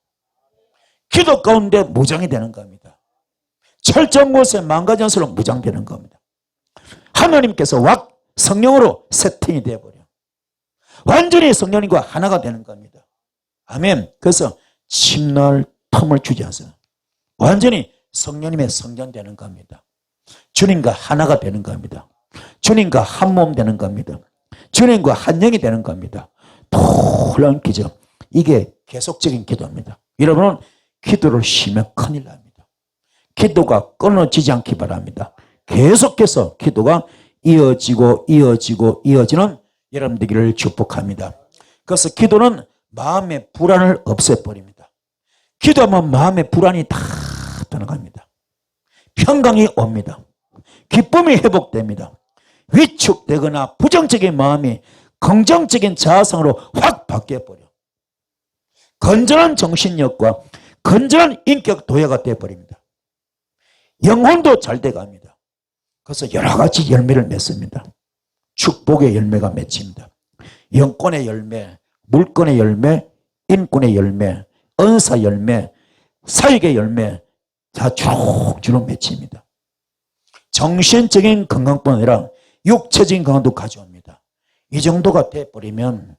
기도 가운데 무장이 되는 겁니다. 철저한 곳에 만가전설로 무장되는 겁니다. 하나님께서 성령으로 세팅이 되어버려. 완전히 성령님과 하나가 되는 겁니다. 아멘. 그래서 침노할 틈을 주지 않아요. 완전히 성령님의 성전되는 겁니다. 주님과 하나가 되는 겁니다. 주님과 한 몸 되는 겁니다. 주님과 한 영이 되는 겁니다. 놀라운 기적. 이게 계속적인 기도입니다. 여러분은 기도를 쉬면 큰일 납니다. 기도가 끊어지지 않기 바랍니다. 계속해서 기도가 이어지는 여러분 되기를 축복합니다. 그래서 기도는 마음의 불안을 없애버립니다. 기도하면 마음의 불안이 다 떠나갑니다. 평강이 옵니다. 기쁨이 회복됩니다. 위축되거나 부정적인 마음이 긍정적인 자아상으로 확 바뀌어버려. 건전한 정신력과 건전한 인격 도약가 되어버립니다. 영혼도 잘 돼갑니다. 그래서 여러 가지 열매를 맺습니다. 축복의 열매가 맺힙니다. 영권의 열매, 물권의 열매, 인권의 열매, 은사 열매, 사역의 열매 다 쭉쭉 맺힙니다. 정신적인 건강뿐 아니라 육체적인 건강도 가져옵니다. 이 정도가 돼버리면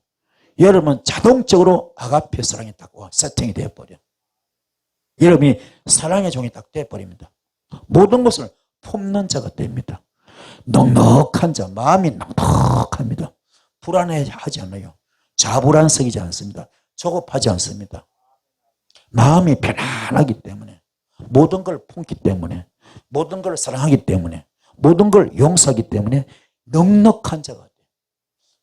여러분 자동적으로 아가페 사랑이 딱 세팅이 돼버려. 여러분이 사랑의 종이 딱 돼버립니다. 모든 것을 품는 자가 됩니다. 넉넉한 자, 마음이 넉넉합니다. 불안해하지 않아요. 자불안석이지 않습니다. 조급하지 않습니다. 마음이 편안하기 때문에, 모든 걸 품기 때문에, 모든 걸 사랑하기 때문에, 모든 걸 용서하기 때문에 넉넉한 자가 돼요.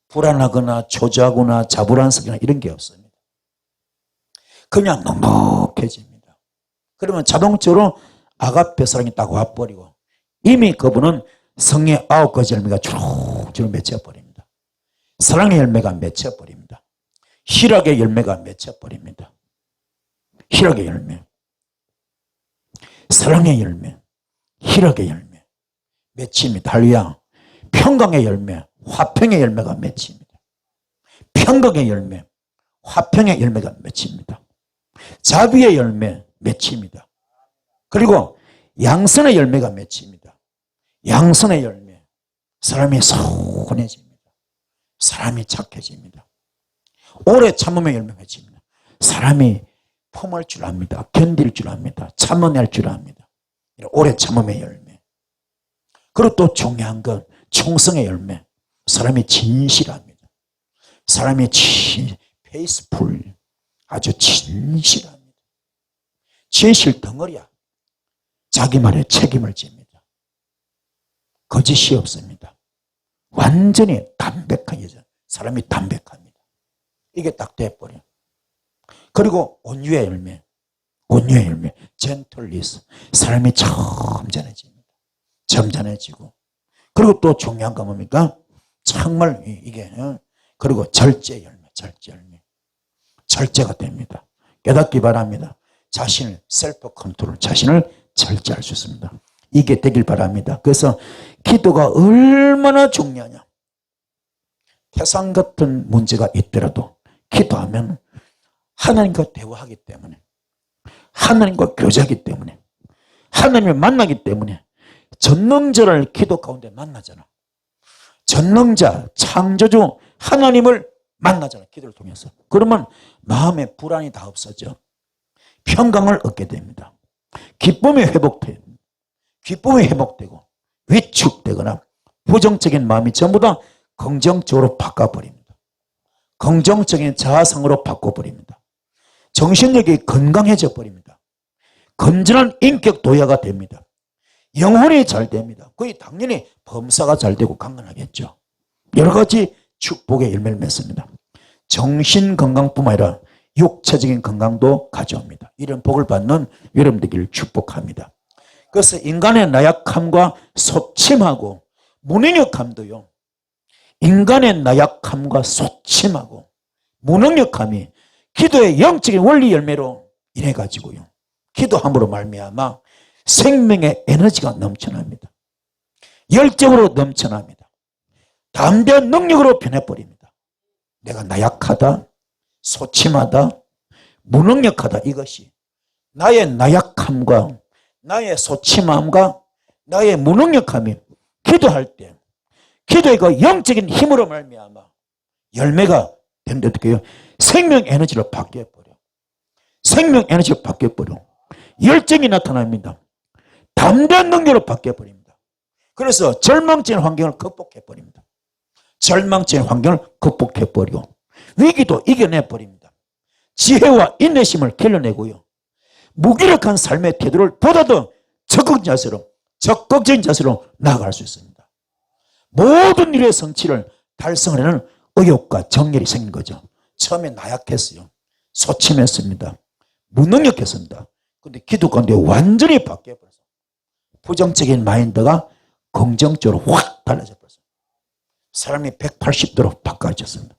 불안하거나 초조하거나 자불안석이나 이런 게 없습니다. 그냥 넉넉해집니다. 그러면 자동적으로 아가페 사랑이 딱 와버리고 이미 그분은 성의 9가지 열매가 주룩주룩 맺혀버립니다. 사랑의 열매가 맺혀버립니다. 희락의 열매가 맺혀버립니다. 희락의 열매, 사랑의 열매, 희락의 열매 맺힙니다. 할렐루야. 평강의 열매, 화평의 열매가 맺힙니다. 평강의 열매, 화평의 열매가 맺힙니다. 자비의 열매 맺힙니다. 그리고 양선의 열매가 맺힙니다. 양선의 열매, 사람이 선해집니다. 사람이 착해집니다. 오래 참음의 열매 맺힙니다. 사람이 품을 줄 압니다. 견딜 줄 압니다. 참아낼 줄 압니다. 오래 참음의 열매. 그리고 또 중요한 건 충성의 열매. 사람이 진실합니다. 사람이 페이스풀, 아주 진실합니다. 진실 덩어리야. 자기 말에 책임을 집니다. 거짓이 없습니다. 완전히 담백한 여자. 사람이 담백합니다. 이게 딱 돼버려. 그리고 온유의 열매, 온유의 열매, 젠틀리스. 사람이 점잖해집니다. 점잖해지고. 그리고 또 중요한 건 뭡니까? 정말 이게, 그리고 절제 열매, 절제 열매. 절제가 됩니다. 깨닫기 바랍니다. 자신을, 셀프 컨트롤, 자신을 절제할 수 있습니다. 이게 되길 바랍니다. 그래서 기도가 얼마나 중요하냐. 태산 같은 문제가 있더라도 기도하면 하나님과 대화하기 때문에, 하나님과 교제하기 때문에, 하나님을 만나기 때문에 전능자를 기도 가운데 만나잖아. 전능자, 창조주 하나님을 만나잖아. 기도를 통해서. 그러면 마음의 불안이 다 없어져. 평강을 얻게 됩니다. 기쁨이 회복돼요. 기쁨이 회복되고 위축되거나 부정적인 마음이 전부 다 긍정적으로 바꿔버립니다. 긍정적인 자아상으로 바꿔버립니다. 정신력이 건강해져 버립니다. 건전한 인격 도야가 됩니다. 영혼이 잘 됩니다. 거의 당연히 범사가 잘 되고 강건하겠죠. 여러 가지 축복의 열매를 맺습니다. 정신 건강뿐만 아니라 육체적인 건강도 가져옵니다. 이런 복을 받는 여러분들을 축복합니다. 그래서 인간의 나약함과 소침하고 무능력함도요, 인간의 나약함과 소침하고 무능력함이 기도의 영적인 원리 열매로 인해 가지고요, 기도함으로 말미암아 생명의 에너지가 넘쳐납니다. 열정으로 넘쳐납니다. 담대한 능력으로 변해버립니다. 내가 나약하다, 소침하다, 무능력하다, 이것이 나의 나약함과 나의 소침함과 나의 무능력함이 기도할 때, 기도의 그 영적인 힘으로 말미암아 열매가 되는데 어떻게 해요? 생명 에너지로 바뀌어버려. 생명 에너지로 바뀌어버려. 열정이 나타납니다. 담대한 능력으로 바뀌어버립니다. 그래서 절망적인 환경을 극복해버립니다. 절망적인 환경을 극복해버리고 위기도 이겨내버립니다. 지혜와 인내심을 길러내고요, 무기력한 삶의 태도를 보다 더 적극적인 자세로 나아갈 수 있습니다. 모든 일의 성취를 달성하려는 의욕과 정열이 생긴 거죠. 처음에 나약했어요. 소침했습니다. 무능력했습니다. 근데 기도 가운데 완전히 바뀌어버렸어요. 부정적인 마인드가 긍정적으로 확 달라져 버렸어요. 사람이 180도로 바꿔졌습니다.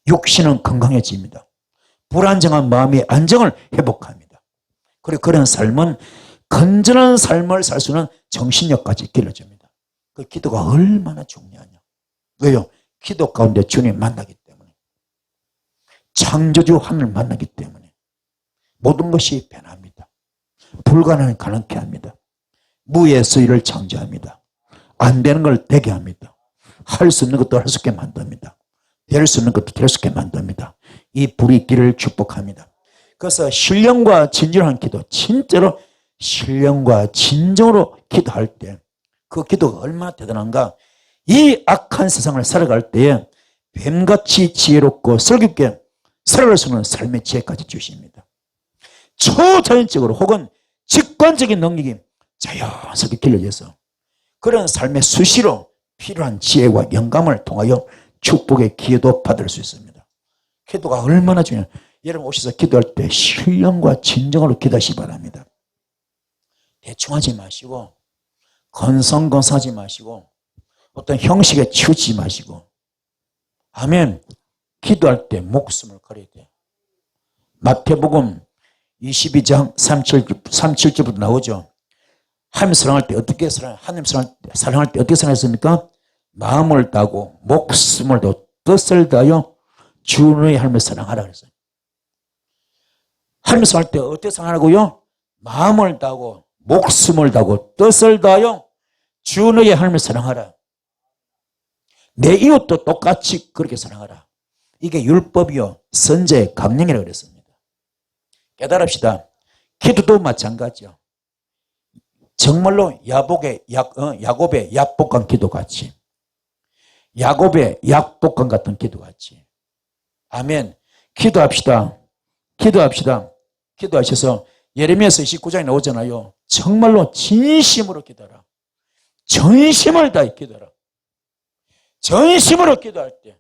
육신은 건강해집니다. 불안정한 마음의 안정을 회복합니다. 그리고 그런 삶은 건전한 삶을 살 수 있는 정신력까지 길러줍니다. 그 기도가 얼마나 중요하냐. 왜요? 기도 가운데 주님 만나기 때문에, 창조주 하늘 만나기 때문에 모든 것이 변합니다. 불가능을 가능케 합니다. 무의 수위를 창조합니다. 안 되는 걸 되게 합니다. 할 수 있는 것도 할 수 있게 만듭니다. 될 수 있는 것도 될 수 있게 만듭니다. 이 불이 길을 축복합니다. 그래서 신령과 진정한 기도, 진짜로 신령과 진정으로 기도할 때 그 기도가 얼마나 대단한가. 이 악한 세상을 살아갈 때에 뱀같이 지혜롭고 설깊게 살아갈 수 있는 삶의 지혜까지 주십니다. 초자연적으로 혹은 직관적인 능력이 자연스럽게 길러져서 그런 삶의 수시로 필요한 지혜와 영감을 통하여 축복의 기회도 받을 수 있습니다. 기도가 얼마나 중요해요. 여러분 오셔서 기도할 때 신령과 진정으로 기도하시기 바랍니다. 대충 하지 마시고, 건성건성하지 마시고, 어떤 형식에 치우치지 마시고, 아멘. 기도할 때 목숨을 걸어야 돼요. 마태복음 22장 37절부터 나오죠. 하나님 사랑할 때 어떻게 하나님 사랑할 때 어떻게 사랑했습니까? 마음을 다하고 목숨을 다하고 뜻을 다하여 주 너의 하나님을 사랑하라 그랬어요. 하나님 사랑할 때 어떻게 사랑하라고요? 마음을 다하고 목숨을 다하고 뜻을 다하여 주 너의 하나님을 사랑하라. 내 이웃도 똑같이 그렇게 사랑하라. 이게 율법이요 선제의 강령이라고 그랬습니다. 깨달읍시다. 기도도 마찬가지요. 정말로 야곱의 약복강 기도같이, 야곱의 약복강 같은 기도같이, 아멘. 기도합시다. 기도하셔서 예레미야서 29장에 나오잖아요. 정말로 진심으로 기도하라. 전심을 다해 기도하라. 전심으로 기도할 때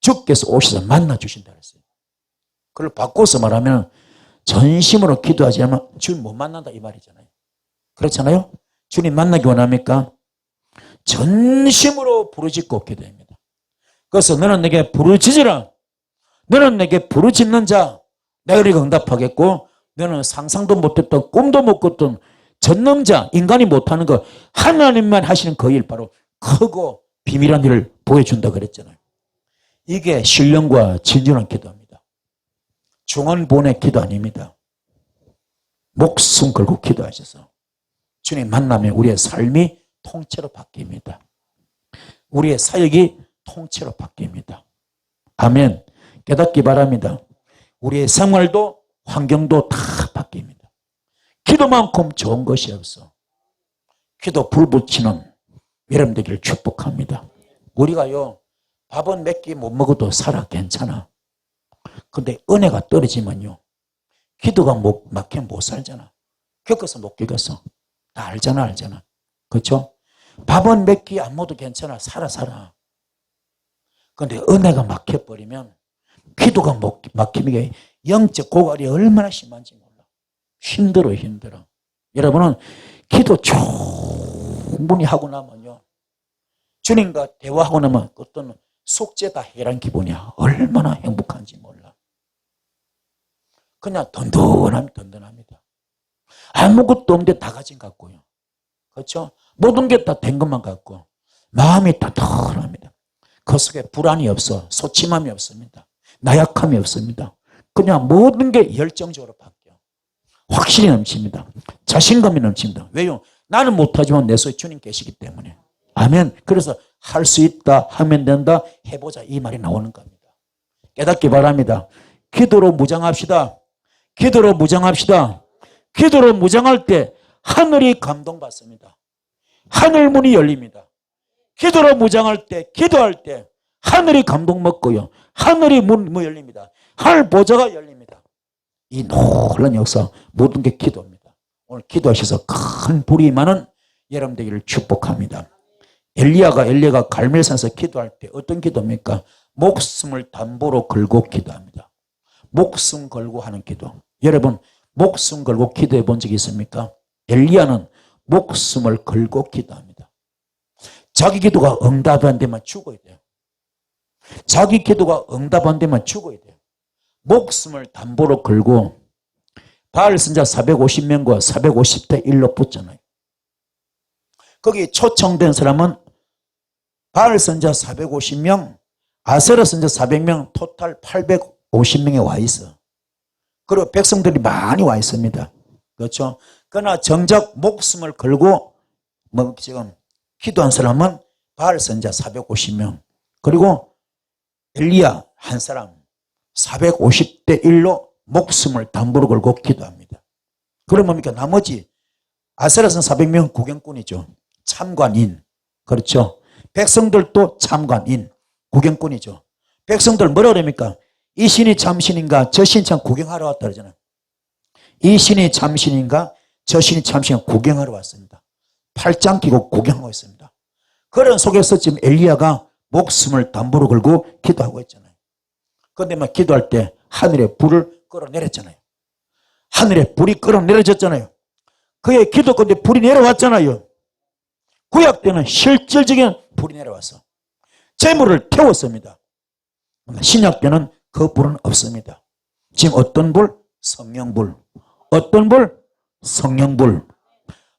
주께서 오셔서 만나 주신다 그랬어요. 그걸 바꿔서 말하면 전심으로 기도하지 않으면 주님 못 만난다 이 말이잖아요. 그렇잖아요. 주님 만나기 원합니까? 전심으로 부르짖고 기도합니다. 그래서 너는 내게 부르짖으라. 너는 내게 부르짖는 자 내가 너에게 응답하겠고, 너는 상상도 못했던 꿈도 못 꿨던 전능자, 인간이 못하는 거 하나님만 하시는 그 일, 바로 크고 비밀한 일을 보여준다 그랬잖아요. 이게 신령과 진정한 기도입니다. 중언부언의 기도 아닙니다. 목숨 걸고 기도하셔서 주님 만나면 우리의 삶이 통째로 바뀝니다. 우리의 사역이 통째로 바뀝니다. 아멘. 깨닫기 바랍니다. 우리의 생활도 환경도 다 바뀝니다. 기도만큼 좋은 것이 없어. 기도 불 붙이는 여러분 되기를 축복합니다. 우리가요 밥은 몇 끼 못 먹어도 살아 괜찮아. 근데 은혜가 떨어지면요 기도가 막히면 못 살잖아. 겪어서 못 겪었어? 다 알잖아. 그렇죠? 밥은 몇 끼 안 먹어도 괜찮아. 살아. 그런데 은혜가 막혀버리면 기도가 막히는 게 영적 고갈이 얼마나 심한지 몰라. 힘들어. 여러분은 기도 충분히 하고 나면요, 주님과 대화하고 나면 어떤 속죄 다 해결한 기분이야. 얼마나 행복한지 몰라. 그냥 든든합니다. 아무것도 없는데 다 가진 것 같고요. 그렇죠? 모든 게 다 된 것만 같고 마음이 든든합니다. 그 속에 불안이 없어. 소침함이 없습니다. 나약함이 없습니다. 그냥 모든 게 열정적으로 바뀌어. 확실히 넘칩니다. 자신감이 넘칩니다. 왜요? 나는 못하지만 내 속에 주님 계시기 때문에. 아멘. 그래서 할 수 있다, 하면 된다, 해보자, 이 말이 나오는 겁니다. 깨닫기 바랍니다. 기도로 무장합시다. 기도로 무장할 때 하늘이 감동받습니다. 하늘문이 열립니다. 기도로 무장할 때, 기도할 때 하늘이 감동 먹고요, 하늘이 문 열립니다. 하늘 보좌가 열립니다. 이 놀라운 역사, 모든 게 기도입니다. 오늘 기도하셔서 큰 불이 많은 여러분 되기를 축복합니다. 엘리야가 갈멜산에서 기도할 때 어떤 기도입니까? 목숨을 담보로 걸고 기도합니다. 목숨 걸고 하는 기도. 여러분, 목숨 걸고 기도해 본 적이 있습니까? 엘리야는 목숨을 걸고 기도합니다. 자기 기도가 응답 안 되면 죽어야 돼요. 자기 기도가 응답 안 되면 죽어야 돼요. 목숨을 담보로 걸고 바알 선자 450명과 450대 1로 붙잖아요. 거기 초청된 사람은 바알 선자 450명, 아세라 선자 400명, 토탈 850명에 와 있어. 그리고 백성들이 많이 와 있습니다. 그렇죠? 그러나 정작 목숨을 걸고 지금 기도한 사람은 바알 선자 450명, 그리고 엘리야 한 사람 450대 1로 목숨을 담보로 걸고 기도합니다. 그럼 뭡니까? 나머지 아세라 선자 400명 구경꾼이죠. 참관인. 그렇죠? 백성들도 참관인, 구경꾼이죠. 백성들 뭐라 그럽니까? 이 신이 참신인가 저 신이 참 구경하러 왔다 그러잖아요. 이 신이 참신인가 저 신이 참신인가 구경하러 왔습니다. 팔짱 끼고 구경하고 있습니다. 그런 속에서 지금 엘리야가 목숨을 담보로 걸고 기도하고 있잖아요. 그런데 막 기도할 때 하늘에 불을 끌어내렸잖아요. 하늘에 불이 끌어내려졌잖아요. 그의 기도 끝에 불이 내려왔잖아요. 구약 때는 실질적인 불이 내려와서 재물을 태웠습니다. 신약 때는 그 불은 없습니다. 지금 어떤 불? 성령불. 어떤 불? 성령불.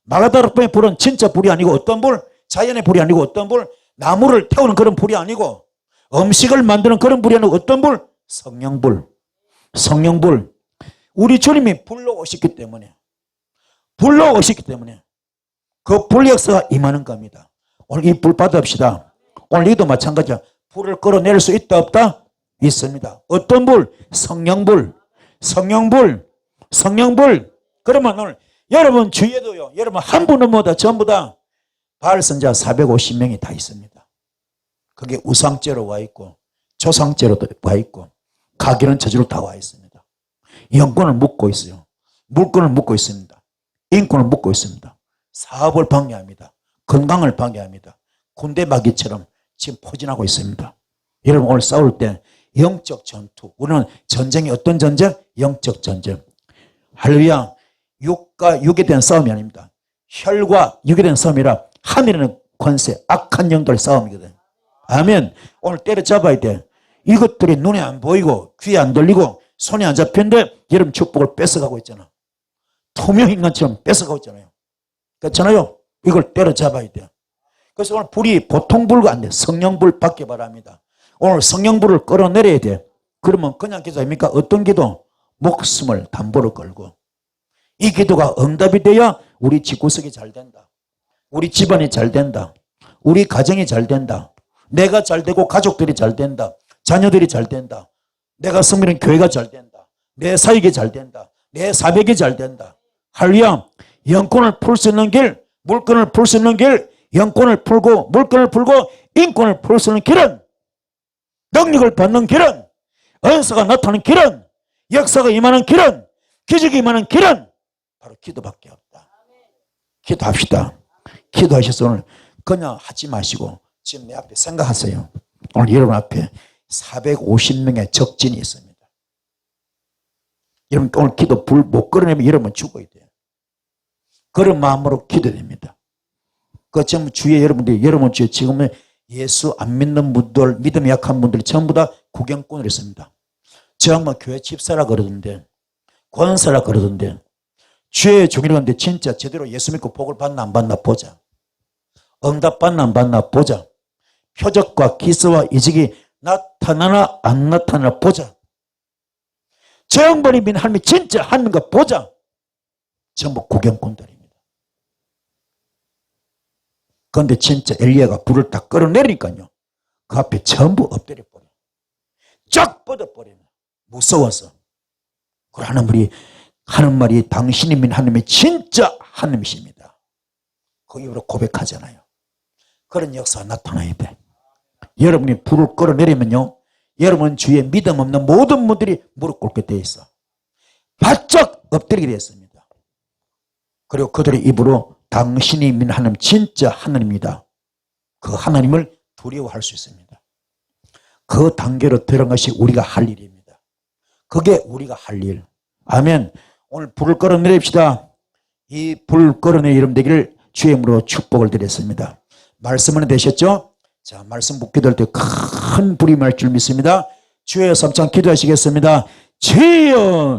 마가다락방의 불은 진짜 불이 아니고 어떤 불? 자연의 불이 아니고 어떤 불? 나무를 태우는 그런 불이 아니고 음식을 만드는 그런 불이 아니고 어떤 불? 성령불. 성령불. 우리 주님이 불로 오셨기 때문에 그 불 역사가 임하는 겁니다. 오늘 이 불 받읍시다. 오늘 이도 마찬가지야. 불을 끌어낼 수 있다 없다? 있습니다. 어떤 불? 성령불. 그러면 오늘 여러분 주위에도요, 여러분 한 분은 뭐다? 전부 다 바알 선자 450명이 다 있습니다. 그게 우상죄로 와 있고 조상죄로도 와 있고 가기는 저주로 다 와 있습니다. 영권을 묻고 있어요. 물권을 묻고 있습니다. 인권을 묻고 있습니다. 사업을 방해합니다. 건강을 방해합니다. 군대 마귀처럼 지금 포진하고 있습니다. 여러분 오늘 싸울 때 영적 전투, 우리는 전쟁이 어떤 전쟁? 영적 전쟁. 할렐루야. 육과 육에 대한 싸움이 아닙니다. 혈과 육에 대한 싸움이라 하늘에는 권세, 악한 영들 싸움이거든. 아멘. 오늘 때려잡아야 돼. 이것들이 눈에 안 보이고 귀에 안 들리고 손에 안 잡히는데 여러분 축복을 뺏어가고 있잖아. 투명인간처럼 뺏어가고 있잖아요. 그렇잖아요. 이걸 때려잡아야 돼. 그래서 오늘 불이 보통 불과 안 돼. 성령불 받기 바랍니다. 오늘 성령불을 끌어내려야 돼. 그러면 그냥 기도합니까? 어떤 기도? 목숨을 담보로 걸고. 이 기도가 응답이 돼야 우리 집구석이 잘 된다. 우리 집안이 잘 된다. 우리 가정이 잘 된다. 내가 잘 되고 가족들이 잘 된다. 자녀들이 잘 된다. 내가 섬기는 교회가 잘 된다. 내 사역이 잘 된다. 내 사백이 잘 된다. 할렐루야. 영권을 풀 수 있는 길, 물권을 풀 수 있는 길, 영권을 풀고 물권을 풀고 인권을 풀 수 있는 길은, 능력을 받는 길은, 은사가 나타나는 길은, 역사가 임하는 길은, 기적이 임하는 길은 바로 기도밖에 없다. 기도합시다. 기도하셔서 오늘 그냥 하지 마시고 지금 내 앞에 생각하세요. 오늘 여러분 앞에 450명의 적진이 있습니다. 여러분 오늘 기도 불 못 끌어내면 여러분 죽어야 돼요. 그런 마음으로 기도됩니다. 그 지금 주위에 여러분들이 여러분 주위에 지금 예수 안 믿는 분들, 믿음이 약한 분들이 전부 다 구경꾼을 했습니다. 저 양반 교회 집사라 그러던데, 권사라 그러던데, 주의 종이라는데 진짜 제대로 예수 믿고 복을 받나 안 받나 보자. 응답 받나 안 받나 보자. 표적과 기사와 이적이 나타나나 안 나타나나 보자. 저 양반이 믿는 하나님이 진짜 하는가 보자. 전부 구경꾼들입니다. 그런데 진짜 엘리야가 불을 딱 끌어내리니까요. 그 앞에 전부 엎드려 버려. 쫙 뻗어버리네. 무서워서. 그리고 하나님이 하는 말이 당신이 믿는 하나님이 진짜 하나님이십니다. 그 이후로 고백하잖아요. 그런 역사가 나타나야 돼. 여러분이 불을 끌어내리면요. 여러분 주위에 믿음 없는 모든 분들이 무릎 꿇게 돼 있어. 바짝 엎드리게 되었습니다. 그리고 그들의 입으로 당신이 믿는 하나님 진짜 하나님입니다. 그 하나님을 두려워할 수 있습니다. 그 단계로 들어간 것이 우리가 할 일입니다. 그게 우리가 할 일. 아멘. 오늘 불을 끌어내립시다. 이 불 끌어내 이름 되기를 주의 이름으로 축복을 드렸습니다. 말씀은 되셨죠? 자, 말씀 묵기될 때 큰 불이 말 줄 믿습니다. 주여 삼창 기도하시겠습니다. 주여